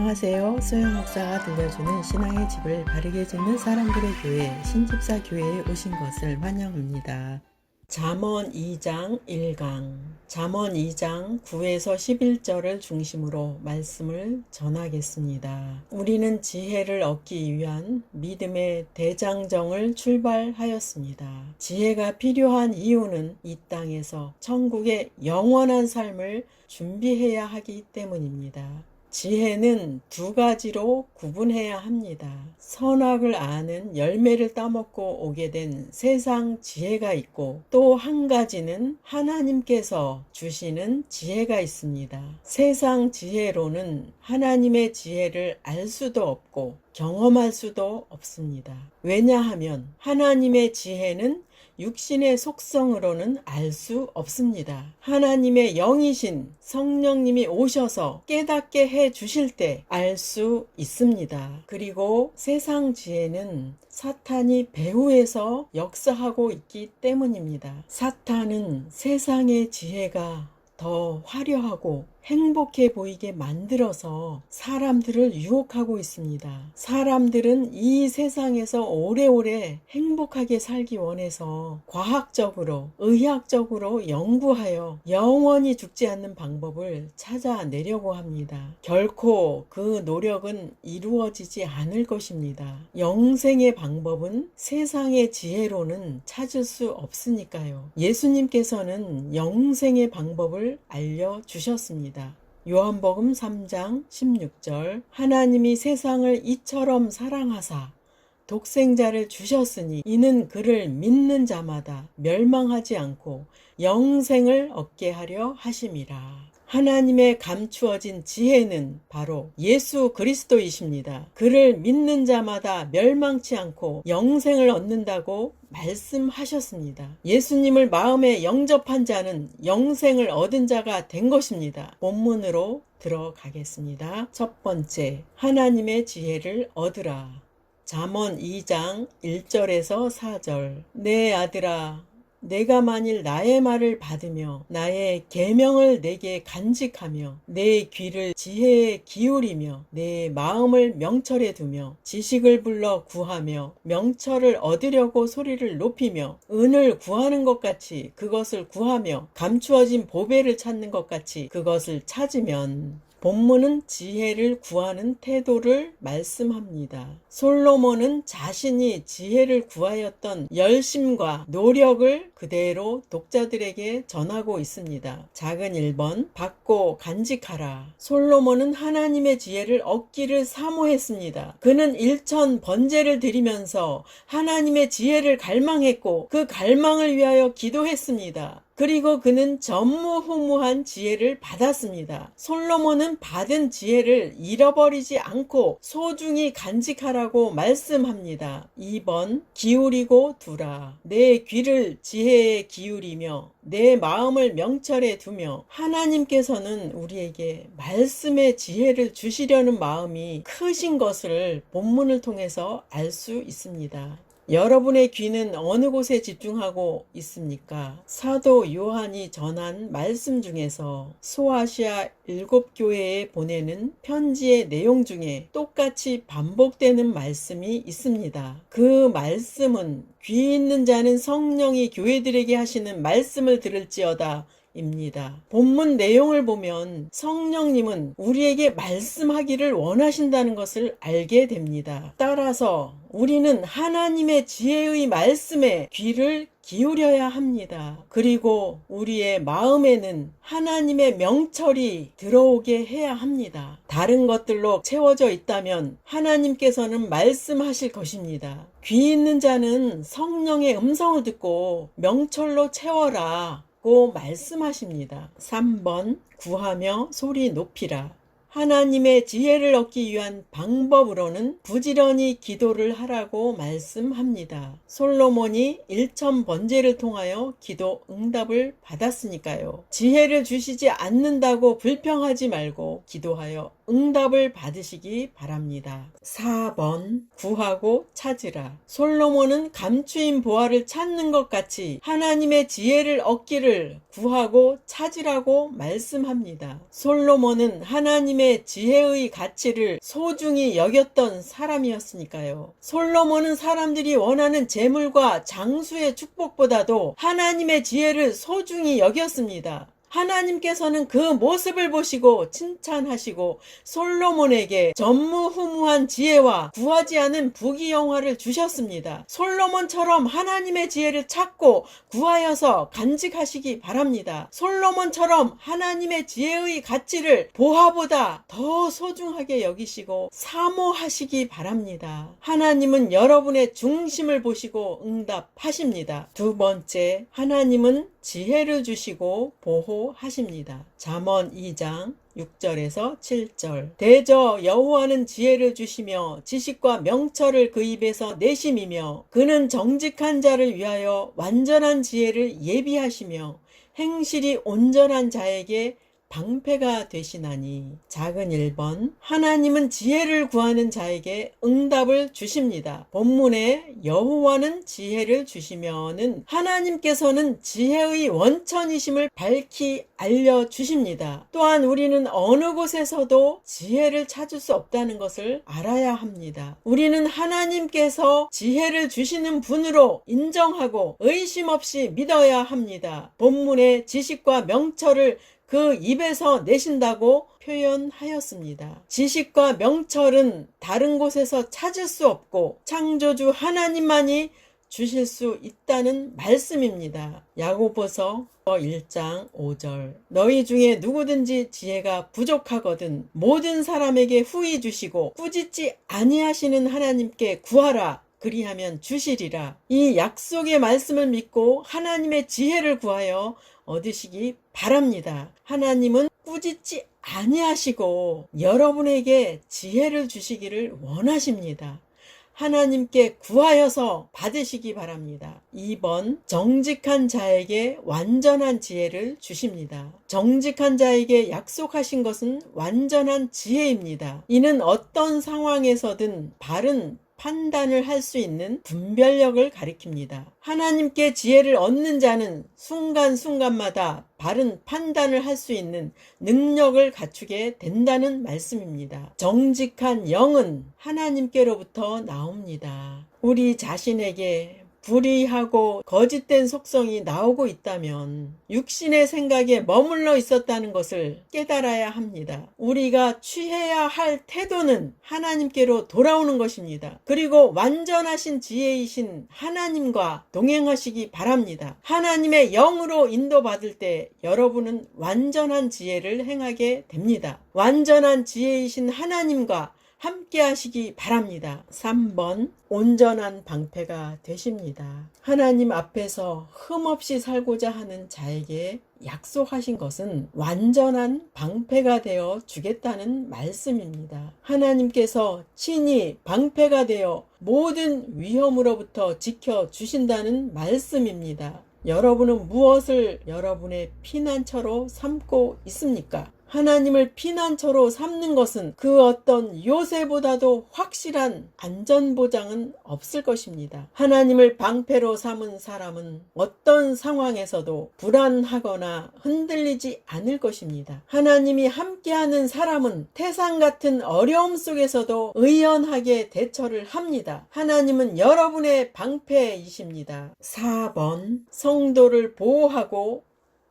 안녕하세요. 소영 목사가 들려주는 신앙의 집을 바르게 짓는 사람들의 교회 신집사 교회에 오신 것을 환영합니다. 잠언 2장 1강 잠언 2장 9에서 11절을 중심으로 말씀을 전하겠습니다. 우리는 지혜를 얻기 위한 믿음의 대장정을 출발하였습니다. 지혜가 필요한 이유는 이 땅에서 천국의 영원한 삶을 준비해야 하기 때문입니다. 지혜는 두 가지로 구분해야 합니다. 선악을 아는 열매를 따먹고 오게 된 세상 지혜가 있고 또 한 가지는 하나님께서 주시는 지혜가 있습니다. 세상 지혜로는 하나님의 지혜를 알 수도 없고 경험할 수도 없습니다. 왜냐하면 하나님의 지혜는 육신의 속성으로는 알 수 없습니다. 하나님의 영이신 성령님이 오셔서 깨닫게 해 주실 때 알 수 있습니다. 그리고 세상 지혜는 사탄이 배후에서 역사하고 있기 때문입니다. 사탄은 세상의 지혜가 더 화려하고 행복해 보이게 만들어서 사람들을 유혹하고 있습니다. 사람들은 이 세상에서 오래오래 행복하게 살기 원해서 과학적으로, 의학적으로 연구하여 영원히 죽지 않는 방법을 찾아내려고 합니다. 결코 그 노력은 이루어지지 않을 것입니다. 영생의 방법은 세상의 지혜로는 찾을 수 없으니까요. 예수님께서는 영생의 방법을 알려주셨습니다. 요한복음 3장 16절 하나님이 세상을 이처럼 사랑하사 독생자를 주셨으니 이는 그를 믿는 자마다 멸망하지 않고 영생을 얻게 하려 하심이라. 하나님의 감추어진 지혜는 바로 예수 그리스도이십니다. 그를 믿는 자마다 멸망치 않고 영생을 얻는다고 말씀하셨습니다. 예수님을 마음에 영접한 자는 영생을 얻은 자가 된 것입니다. 본문으로 들어가겠습니다. 첫 번째, 하나님의 지혜를 얻으라. 잠언 2장 1절에서 4절 내 아들아 내가 만일 나의 말을 받으며 나의 계명을 내게 간직하며 내 귀를 지혜에 기울이며 내 마음을 명철에 두며 지식을 불러 구하며 명철을 얻으려고 소리를 높이며 은을 구하는 것 같이 그것을 구하며 감추어진 보배를 찾는 것 같이 그것을 찾으면. 본문은 지혜를 구하는 태도를 말씀합니다. 솔로몬은 자신이 지혜를 구하였던 열심과 노력을 그대로 독자들에게 전하고 있습니다. 작은 1번 받고 간직하라. 솔로몬은 하나님의 지혜를 얻기를 사모했습니다. 그는 일천 번제를 드리면서 하나님의 지혜를 갈망했고 그 갈망을 위하여 기도했습니다. 그리고 그는 전무후무한 지혜를 받았습니다. 솔로몬은 받은 지혜를 잃어버리지 않고 소중히 간직하라고 말씀합니다. 2번 기울이고 두라. 내 귀를 지혜에 기울이며 내 마음을 명철에 두며. 하나님께서는 우리에게 말씀의 지혜를 주시려는 마음이 크신 것을 본문을 통해서 알 수 있습니다. 여러분의 귀는 어느 곳에 집중하고 있습니까? 사도 요한이 전한 말씀 중에서 소아시아 7교회에 보내는 편지의 내용 중에 똑같이 반복되는 말씀이 있습니다. 그 말씀은 귀 있는 자는 성령이 교회들에게 하시는 말씀을 들을지어다 입니다. 본문 내용을 보면 성령님은 우리에게 말씀하기를 원하신다는 것을 알게 됩니다. 따라서 우리는 하나님의 지혜의 말씀에 귀를 기울여야 합니다. 그리고 우리의 마음에는 하나님의 명철이 들어오게 해야 합니다. 다른 것들로 채워져 있다면 하나님께서는 말씀하실 것입니다. 귀 있는 자는 성령의 음성을 듣고 명철로 채워라 고 말씀하십니다. 3번 구하며 소리 높이라. 하나님의 지혜를 얻기 위한 방법으로는 부지런히 기도를 하라고 말씀합니다. 솔로몬이 1000 번제를 통하여 기도 응답을 받았으니까요. 지혜를 주시지 않는다고 불평하지 말고 기도하여 응답을 받으시기 바랍니다. 4번 구하고 찾으라. 솔로몬은 감추인 보화를 찾는 것 같이 하나님의 지혜를 얻기를 구하고 찾으라고 말씀합니다. 솔로몬은 하나님의 지혜의 가치를 소중히 여겼던 사람이었으니까요. 솔로몬은 사람들이 원하는 재물과 장수의 축복보다도 하나님의 지혜를 소중히 여겼습니다. 하나님께서는 그 모습을 보시고 칭찬하시고 솔로몬에게 전무후무한 지혜와 구하지 않은 부귀영화를 주셨습니다. 솔로몬처럼 하나님의 지혜를 찾고 구하여서 간직하시기 바랍니다. 솔로몬처럼 하나님의 지혜의 가치를 보화보다 더 소중하게 여기시고 사모하시기 바랍니다. 하나님은 여러분의 중심을 보시고 응답하십니다. 두 번째, 하나님은 지혜를 주시고 보호하십니다. 잠언 2장 6절에서 7절. 대저 여호와는 지혜를 주시며 지식과 명철을 그 입에서 내심이며 그는 정직한 자를 위하여 완전한 지혜를 예비하시며 행실이 온전한 자에게 방패가 되시나니. 작은 1번, 하나님은 지혜를 구하는 자에게 응답을 주십니다. 본문에 여호와는 지혜를 주시면은 하나님께서는 지혜의 원천이심을 밝히 알려주십니다. 또한 우리는 어느 곳에서도 지혜를 찾을 수 없다는 것을 알아야 합니다. 우리는 하나님께서 지혜를 주시는 분으로 인정하고 의심 없이 믿어야 합니다. 본문에 지식과 명철을 그 입에서 내신다고 표현하였습니다. 지식과 명철은 다른 곳에서 찾을 수 없고 창조주 하나님만이 주실 수 있다는 말씀입니다. 야고보서 1장 5절. 너희 중에 누구든지 지혜가 부족하거든 모든 사람에게 후히 주시고 꾸짖지 아니하시는 하나님께 구하라. 그리하면 주시리라. 이 약속의 말씀을 믿고 하나님의 지혜를 구하여 얻으시기 바랍니다. 하나님은 꾸짖지 아니하시고 여러분에게 지혜를 주시기를 원하십니다. 하나님께 구하여서 받으시기 바랍니다. 2번, 정직한 자에게 완전한 지혜를 주십니다. 정직한 자에게 약속하신 것은 완전한 지혜입니다. 이는 어떤 상황에서든 바른 판단을 할 수 있는 분별력을 가리킵니다. 하나님께 지혜를 얻는 자는 순간순간마다 바른 판단을 할 수 있는 능력을 갖추게 된다는 말씀입니다. 정직한 영은 하나님께로부터 나옵니다. 우리 자신에게 불의하고 거짓된 속성이 나오고 있다면 육신의 생각에 머물러 있었다는 것을 깨달아야 합니다. 우리가 취해야 할 태도는 하나님께로 돌아오는 것입니다. 그리고 완전하신 지혜이신 하나님과 동행하시기 바랍니다. 하나님의 영으로 인도받을 때 여러분은 완전한 지혜를 행하게 됩니다. 완전한 지혜이신 하나님과 함께 하시기 바랍니다. 3번, 온전한 방패가 되십니다. 하나님 앞에서 흠없이 살고자 하는 자에게 약속하신 것은 완전한 방패가 되어 주겠다는 말씀입니다. 하나님께서 친히 방패가 되어 모든 위험으로부터 지켜주신다는 말씀입니다. 여러분은 무엇을 여러분의 피난처로 삼고 있습니까? 하나님을 피난처로 삼는 것은 그 어떤 요새보다도 확실한 안전보장은 없을 것입니다. 하나님을 방패로 삼은 사람은 어떤 상황에서도 불안하거나 흔들리지 않을 것입니다. 하나님이 함께하는 사람은 태산 같은 어려움 속에서도 의연하게 대처를 합니다. 하나님은 여러분의 방패이십니다. 4번, 성도를 보호하고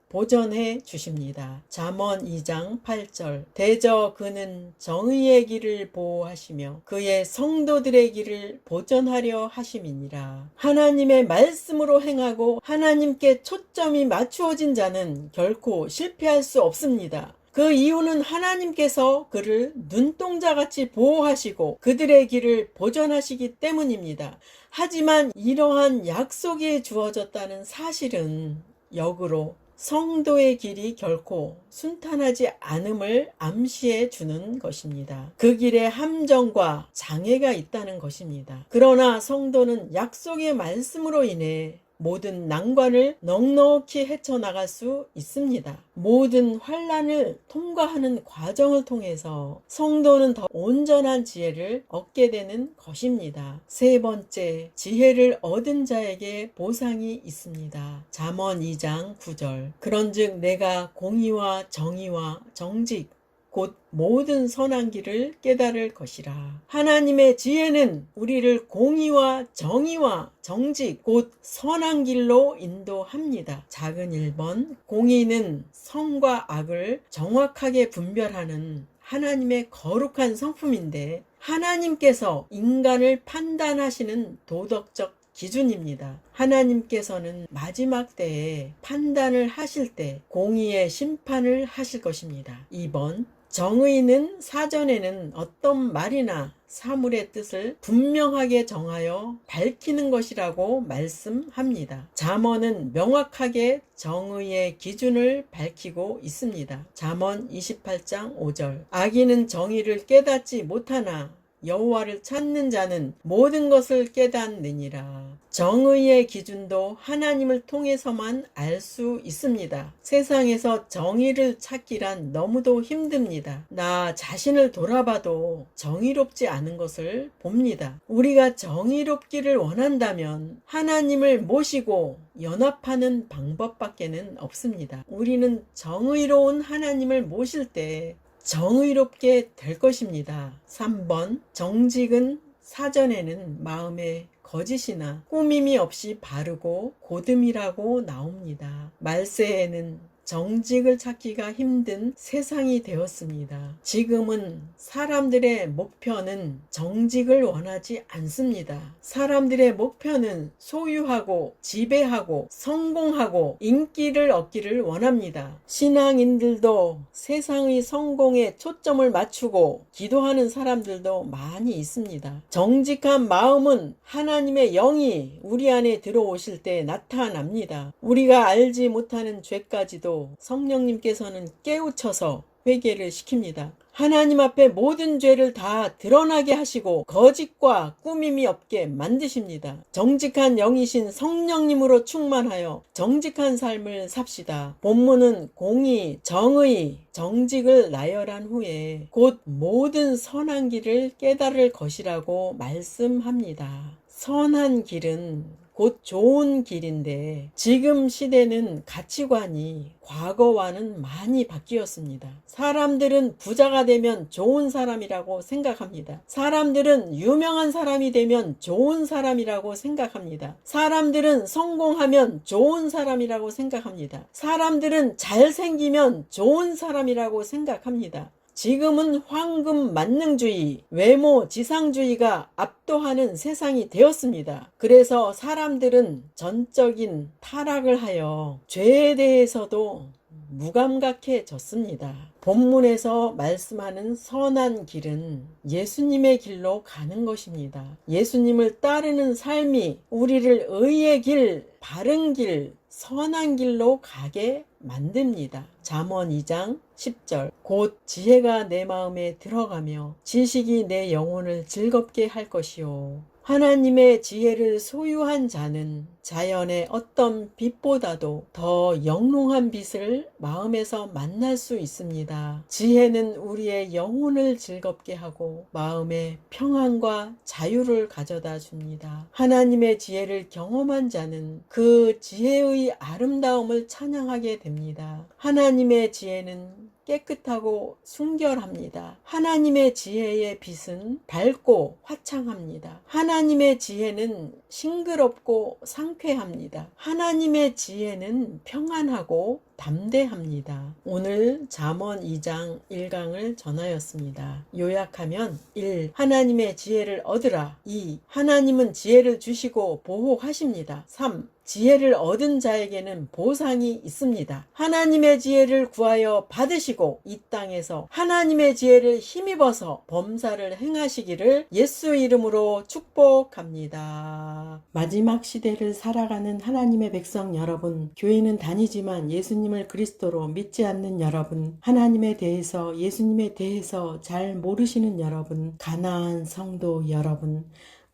보전해 주십니다. 잠언 2장 8절. 대저 그는 정의의 길을 보호하시며 그의 성도들의 길을 보전하려 하심이니라. 하나님의 말씀으로 행하고 하나님께 초점이 맞추어진 자는 결코 실패할 수 없습니다. 그 이유는 하나님께서 그를 눈동자같이 보호하시고 그들의 길을 보전하시기 때문입니다. 하지만 이러한 약속이 주어졌다는 사실은 역으로 성도의 길이 결코 순탄하지 않음을 암시해 주는 것입니다. 그 길에 함정과 장애가 있다는 것입니다. 그러나 성도는 약속의 말씀으로 인해 모든 난관을 넉넉히 헤쳐나갈 수 있습니다. 모든 환난을 통과하는 과정을 통해서 성도는 더 온전한 지혜를 얻게 되는 것입니다. 세 번째, 지혜를 얻은 자에게 보상이 있습니다. 잠언 2장 9절. 그런즉 내가 공의와 정의와 정직 곧 모든 선한 길을 깨달을 것이라. 하나님의 지혜는 우리를 공의와 정의와 정직 곧 선한 길로 인도합니다. 작은 1번, 공의는 선과 악을 정확하게 분별하는 하나님의 거룩한 성품인데 하나님께서 인간을 판단하시는 도덕적 기준입니다. 하나님께서는 마지막 때에 판단을 하실 때 공의의 심판을 하실 것입니다. 2번, 정의는 사전에는 어떤 말이나 사물의 뜻을 분명하게 정하여 밝히는 것이라고 말씀합니다. 잠언은 명확하게 정의의 기준을 밝히고 있습니다. 잠언 28장 5절. 악인은 정의를 깨닫지 못하나 여호와를 찾는 자는 모든 것을 깨닫느니라. 정의의 기준도 하나님을 통해서만 알 수 있습니다. 세상에서 정의를 찾기란 너무도 힘듭니다. 나 자신을 돌아봐도 정의롭지 않은 것을 봅니다. 우리가 정의롭기를 원한다면 하나님을 모시고 연합하는 방법밖에는 없습니다. 우리는 정의로운 하나님을 모실 때 정의롭게 될 것입니다. 3번, 정직은 사전에는 마음에 거짓이나 꾸밈이 없이 바르고 고듬이라고 나옵니다. 말세에는 정직을 찾기가 힘든 세상이 되었습니다. 지금은 사람들의 목표는 정직을 원하지 않습니다. 사람들의 목표는 소유하고 지배하고 성공하고 인기를 얻기를 원합니다. 신앙인들도 세상의 성공에 초점을 맞추고 기도하는 사람들도 많이 있습니다. 정직한 마음은 하나님의 영이 우리 안에 들어오실 때 나타납니다. 우리가 알지 못하는 죄까지도 성령님께서는 깨우쳐서 회개를 시킵니다. 하나님 앞에 모든 죄를 다 드러나게 하시고 거짓과 꾸밈이 없게 만드십니다. 정직한 영이신 성령님으로 충만하여 정직한 삶을 삽시다. 본문은 공의, 정의, 정직을 나열한 후에 곧 모든 선한 길을 깨달을 것이라고 말씀합니다. 선한 길은 곧 좋은 길인데 지금 시대는 가치관이 과거와는 많이 바뀌었습니다. 사람들은 부자가 되면 좋은 사람이라고 생각합니다. 사람들은 유명한 사람이 되면 좋은 사람이라고 생각합니다. 사람들은 성공하면 좋은 사람이라고 생각합니다. 사람들은 잘생기면 좋은 사람이라고 생각합니다. 지금은 황금 만능주의, 외모 지상주의가 압도하는 세상이 되었습니다. 그래서 사람들은 전적인 타락을 하여 죄에 대해서도 무감각해졌습니다. 본문에서 말씀하는 선한 길은 예수님의 길로 가는 것입니다. 예수님을 따르는 삶이 우리를 의의 길, 바른 길, 선한 길로 가게 만듭니다. 잠언 2장 10절. 곧 지혜가 내 마음에 들어가며 지식이 내 영혼을 즐겁게 할 것이요. 하나님의 지혜를 소유한 자는 자연의 어떤 빛보다도 더 영롱한 빛을 마음에서 만날 수 있습니다. 지혜는 우리의 영혼을 즐겁게 하고 마음에 평안과 자유를 가져다 줍니다. 하나님의 지혜를 경험한 자는 그 지혜의 아름다움을 찬양하게 됩니다. 하나님의 지혜는 깨끗하고 순결합니다. 하나님의 지혜의 빛은 밝고 화창합니다. 하나님의 지혜는 싱그럽고 상쾌합니다. 하나님의 지혜는 평안하고 담대합니다. 오늘 잠언 2장 1강을 전하였습니다. 요약하면 1. 하나님의 지혜를 얻으라. 2. 하나님은 지혜를 주시고 보호하십니다. 3. 지혜를 얻은 자에게는 보상이 있습니다. 하나님의 지혜를 구하여 받으시고 이 땅에서 하나님의 지혜를 힘입어서 범사를 행하시기를 예수 이름으로 축복합니다. 마지막 시대를 살아가는 하나님의 백성 여러분, 교회는 다니지만 예수님을 그리스도로 믿지 않는 여러분, 하나님에 대해서 예수님에 대해서 잘 모르시는 여러분, 가나안 성도 여러분,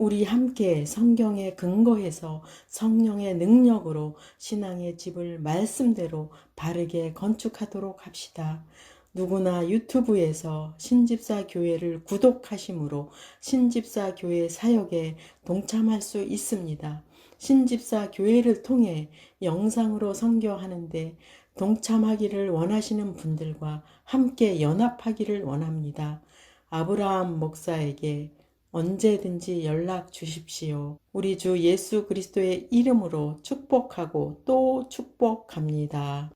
우리 함께 성경에 근거해서 성령의 능력으로 신앙의 집을 말씀대로 바르게 건축하도록 합시다. 누구나 유튜브에서 신집사 교회를 구독하심으로 신집사 교회 사역에 동참할 수 있습니다. 신집사 교회를 통해 영상으로 선교하는데 동참하기를 원하시는 분들과 함께 연합하기를 원합니다. 아브라함 목사에게 언제든지 연락 주십시오. 우리 주 예수 그리스도의 이름으로 축복하고 또 축복합니다.